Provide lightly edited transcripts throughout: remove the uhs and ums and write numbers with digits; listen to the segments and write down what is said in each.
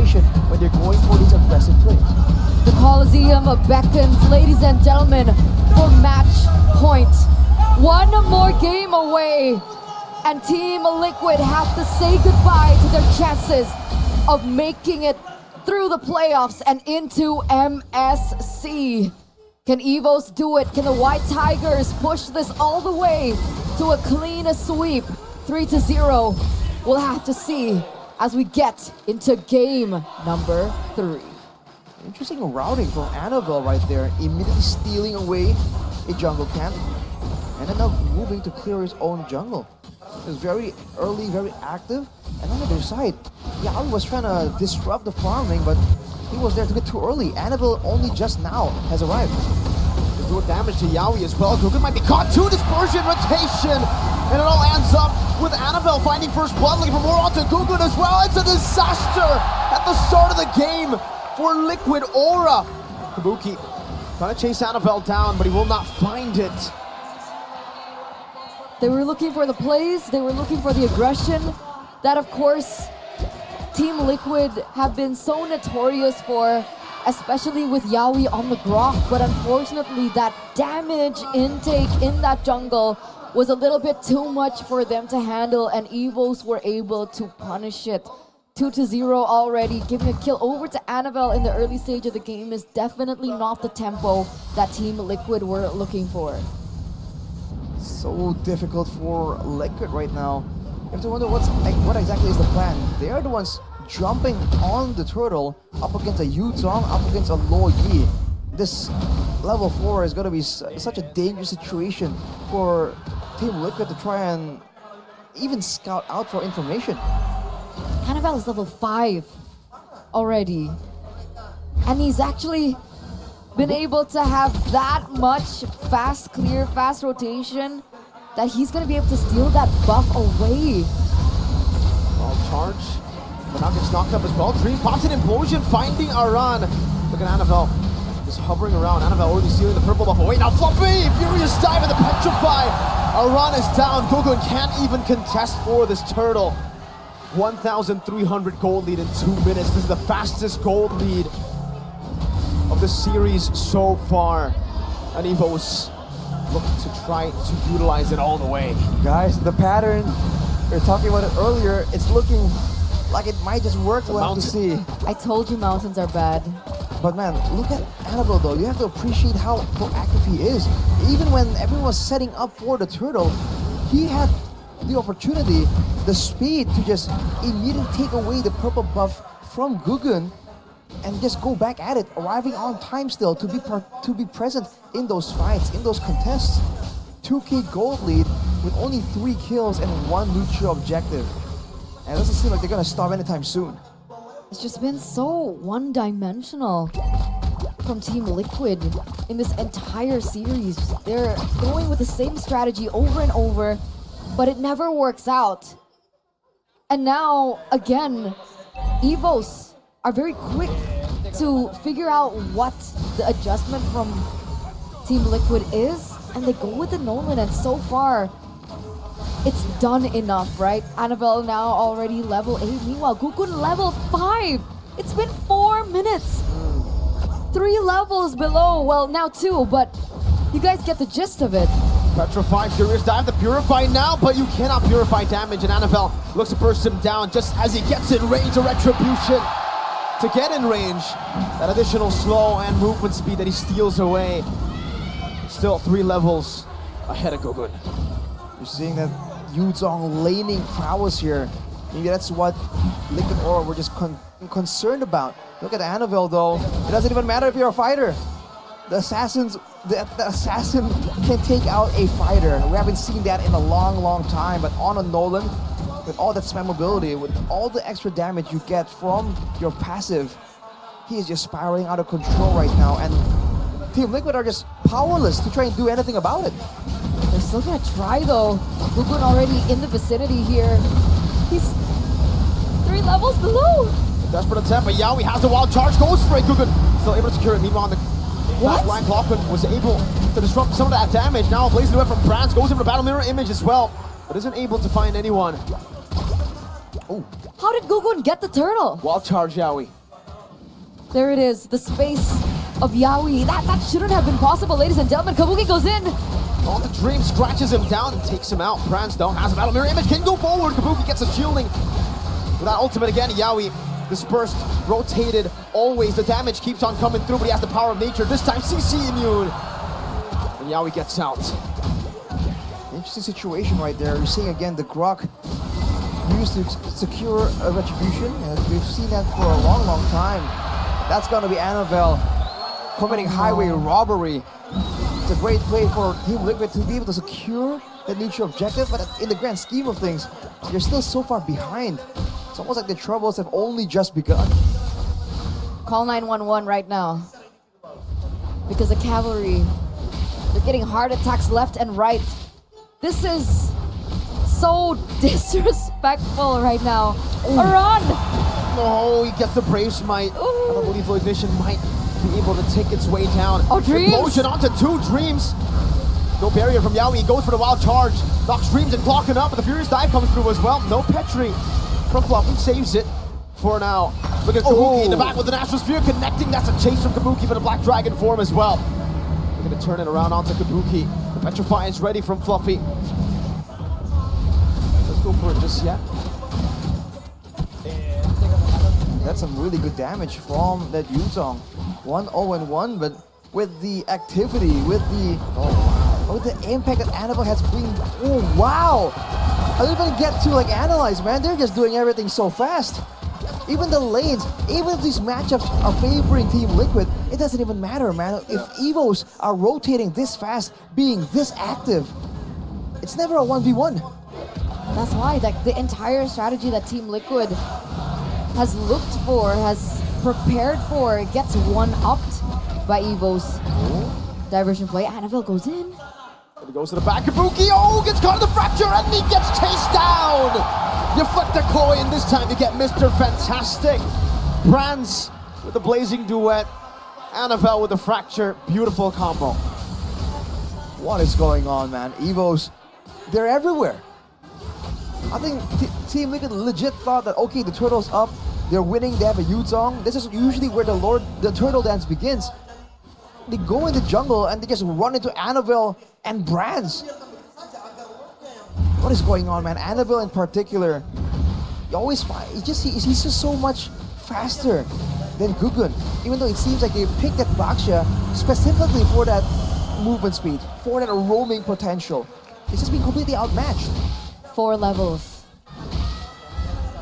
situation when they're going for these aggressive plays. The Coliseum beckons, ladies and gentlemen, for match point. One more game away, and Team Liquid have to say goodbye to their chances of making it through the playoffs and into MSC. Can Evos do it? Can the White Tigers push this all the way to a clean sweep? 3-0. We'll have to see as we get into game number 3. Interesting routing from Annabelle right there, immediately stealing away a jungle camp and then moving to clear his own jungle. It was very early, very active. And on the other side, Yawi was trying to disrupt the farming, but he was there to get too early. Annabelle only just now has arrived. There's no damage to Yawi as well. Gugun might be caught. 2 dispersion rotation. And it all ends up with Annabelle finding first blood, looking for more onto Gugun as well. It's a disaster at the start of the game for Liquid Aura. Kabuki trying to chase Annabelle down, but he will not find it. They were looking for the plays, they were looking for the aggression. That, of course, Team Liquid have been so notorious for, especially with Yawi on the Grok. But unfortunately, that damage intake in that jungle was a little bit too much for them to handle, and Evos were able to punish it. 2-0 already, giving a kill over to Annabelle in the early stage of the game is definitely not the tempo that Team Liquid were looking for. So difficult for Liquid right now. You have to wonder what exactly is the plan. They are the ones jumping on the turtle up against a Yuzong, up against a Lo Yi. This level 4 is going to be such a dangerous situation for Team Liquid to try and even scout out for information. Annabelle is level 5 already. And he's actually been able to have that much fast clear, fast rotation that he's going to be able to steal that buff away. Well, charge, but now gets knocked up as well. Dream pops an implosion, finding Aran. Look at Annabelle, just hovering around. Annabelle already stealing the purple buff away. Now Fluffy, furious dive and the petrify. Aran is down. Gugun can't even contest for this turtle. 1,300 gold lead in 2 minutes. This is the fastest gold lead of the series so far. And Evos look to try to utilize it all the way. Guys, the pattern, we were talking about it earlier, it's looking like it might just work. We'll have to see. I told you mountains are bad. But man, look at Annabelle though. You have to appreciate how proactive he is. Even when everyone was setting up for the turtle, he had the opportunity, the speed to just immediately take away the purple buff from Gugun and just go back at it, arriving on time still to be present in those fights, in those contests. 2k gold lead with only 3 kills and 1 neutral objective. And it doesn't seem like they're gonna stop anytime soon. It's just been so one-dimensional from Team Liquid in this entire series. They're going with the same strategy over and over, but it never works out. And now, again, Evos are very quick to figure out what the adjustment from Team Liquid is, and they go with the Nolan, and so far, it's done enough, right? Annabelle now already level 8, meanwhile Gugun level 5! It's been 4 minutes! 3 levels below, well now 2, but you guys get the gist of it. Petrify, furious dive to purify now, but you cannot purify damage, and Annabelle looks to burst him down just as he gets in range of retribution. To get in range, that additional slow and movement speed that he steals away. Still 3 levels ahead of Gugun. You're seeing that Yuzong laning prowess here. Maybe that's what Liquid Aura were just concerned about. Look at Annabelle though. It doesn't even matter if you're a fighter. The assassin can take out a fighter. We haven't seen that in a long time. But on a Nolan, with all that spam mobility, with all the extra damage you get from your passive, he is just spiraling out of control right now. And Team Liquid are just powerless to try and do anything about it. They're still gonna try though. Gugun already in the vicinity here. He's 3 levels below. Desperate attempt, but Yawi has the wild charge, goes for it. Gugun still able to secure it. Meanwhile, the last line Clockman was able to disrupt some of that damage. Now blazing away from France, goes into the battle mirror image as well, but isn't able to find anyone. Oh. How did Gugun get the turtle? Wild charge, Yawi. There it is, the space of Yawi. That shouldn't have been possible, ladies and gentlemen. Kabuki goes in. All the Dream scratches him down and takes him out. Brands though has a battle mirror image, can go forward. Kabuki gets a shielding. With that ultimate again, Yawi dispersed, rotated, always. The damage keeps on coming through, but he has the power of nature. This time CC immune. And Yawi gets out. Interesting situation right there. You're seeing again the Grok used to secure a retribution, and we've seen that for a long, long time. That's gonna be Annabelle committing highway robbery. It's a great play for Team Liquid to be able to secure the neutral objective, but in the grand scheme of things, you're still so far behind. It's almost like the troubles have only just begun. Call 911 right now. Because the cavalry, they're getting heart attacks left and right. This is so disrespectful right now. A run! Oh, he gets the Brave Smite. I don't believe Ignition might be able to take its way down. Oh, Dreams! Explosion onto 2 Dreams. No barrier from Yawi. He goes for the wild charge. Knocks Dreams and blocking up, but the Furious Dive comes through as well. No Petri from Fluffy. Saves it for now. Look at Kabuki in the back with the National Sphere connecting. That's a chase from Kabuki, but a Black Dragon form as well. We're going to turn it around onto Kabuki. The Petrify is ready from Fluffy. Let's go for it just yet. That's some really good damage from that Yuzong. 1-0-1, but with the activity, with the impact that Annabelle has been. Oh wow! I don't even get to like analyze, man. They're just doing everything so fast. Even the lanes, even if these matchups are favoring Team Liquid, it doesn't even matter, man. If Evos are rotating this fast, being this active, it's never a 1v1. That's why, like, the entire strategy that Team Liquid has looked for, has prepared for, it gets one-upped by Evos. Diversion play, Annabelle goes in. He goes to the back, Kabuki, gets caught in the fracture, and he gets chased down! You flip the coin, this time you get Mr. Fantastic. Brands with the blazing duet, Annabelle with the fracture, beautiful combo. What is going on, man? Evos, they're everywhere. I think Team Liquid legit thought that, okay, the turtle's up, they're winning, they have a Yuzong. This is usually where the turtle dance begins. They go in the jungle and they just run into Annabelle and Brands. What is going on, man? Annabelle in particular, you always find, he's just so much faster than Gugun. Even though it seems like they picked that Baksha specifically for that movement speed, for that roaming potential. It's just been completely outmatched. 4 levels.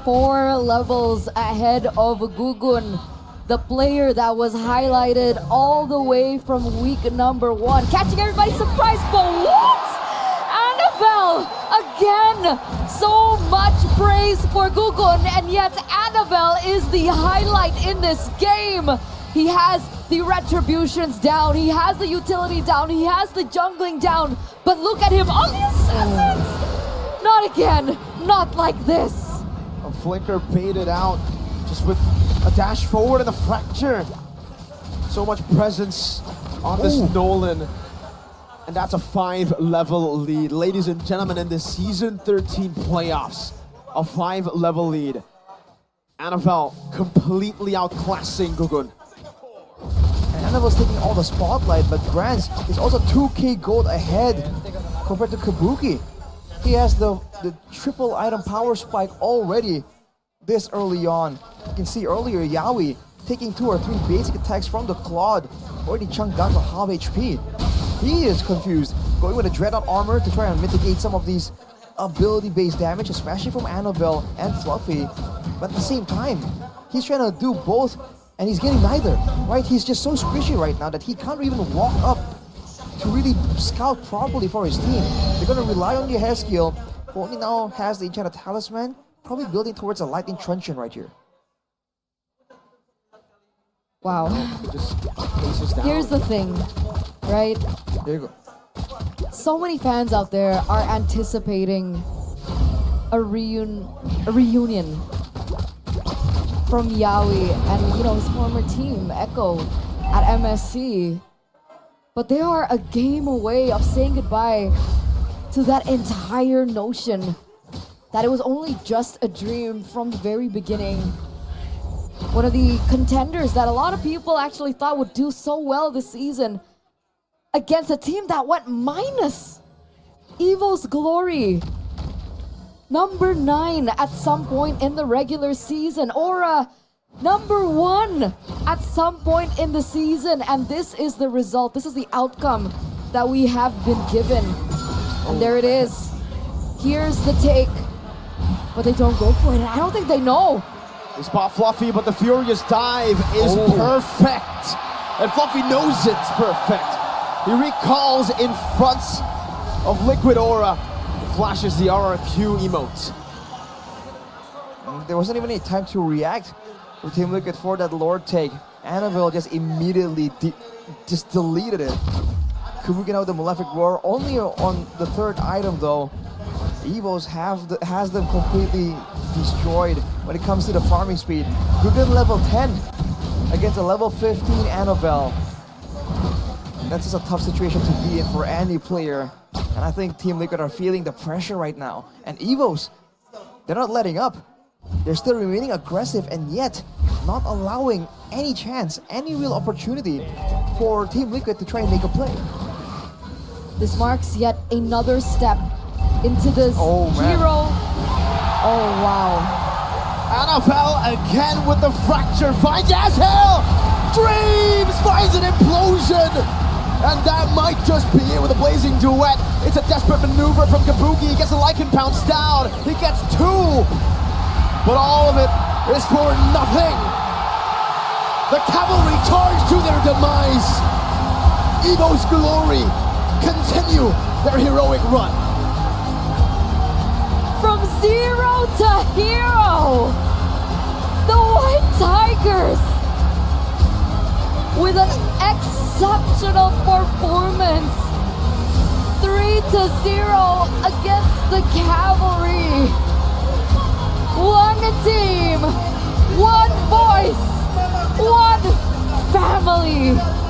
4 levels ahead of Gugun, the player that was highlighted all the way from week number 1. Catching everybody's surprise, but what? Annabelle, again, so much praise for Gugun, and yet Annabelle is the highlight in this game. He has the retributions down, he has the utility down, he has the jungling down, but look at him on the assassins! Not again, not like this. A flicker baited out, just with a dash forward and a fracture. So much presence on this Nolan. And that's a 5-level lead. Ladies and gentlemen, in the Season 13 playoffs, a 5-level lead. Annabelle completely outclassing Gugun. And Annabelle's taking all the spotlight, but Brands is also 2k gold ahead compared to Kabuki. He has the triple item power spike already this early on. You can see earlier Yawi taking 2 or 3 basic attacks from the Claude, already chunked down to half HP. He is confused, going with a Dreadnought armor to try and mitigate some of these ability-based damage, especially from Annabelle and Fluffy. But at the same time, he's trying to do both, and he's getting neither, right? He's just so squishy right now that he can't even walk up to really scout properly for his team. They're going to rely on the hair skill. Only now has the Enchanted Talisman, probably building towards a Lightning Truncheon right here. Wow. Just faces down. Here's the thing, right? There you go. So many fans out there are anticipating a reunion from Yawi and, you know, his former team, Echo, at MSC. But they are a game away of saying goodbye to that entire notion that it was only just a dream from the very beginning. one of the contenders that a lot of people actually thought would do so well this season against a team that went minus. Evos Glory, number 9 at some point in the regular season. Aura, number 1 at some point in the season. And this is the result. This is the outcome that we have been given. And there it is. Here's the take. But they don't go for it. I don't think they know. They spot Fluffy, but the Furious Dive is perfect. And Fluffy knows it's perfect. He recalls in front of Liquid Aura. Flashes the RRQ emote. There wasn't even any time to react for Team Liquid for that Lord take. Annabelle just immediately just deleted it. Kabuki now the Malefic Roar, only on the 3rd item though. Evos has them completely destroyed when it comes to the farming speed. Guggen level 10 against a level 15 Annabelle. That's just a tough situation to be in for any player. And I think Team Liquid are feeling the pressure right now. And Evos, they're not letting up. They're still remaining aggressive and yet not allowing any chance, any real opportunity for Team Liquid to try and make a play. This marks yet another step into this man. hero. Oh, wow. Annabelle again with the fracture, finds as hell! Dreams finds an implosion! And that might just be it with a blazing duet. It's a desperate maneuver from Kabuki. He gets a Lycan pounced down. He gets 2. But all of it is for nothing. The cavalry charge to their demise. Evos Glory continue their heroic run. From 0 to hero, the White Tigers with an exceptional performance. 3-0 against the Cavalry. One team, one voice, one family.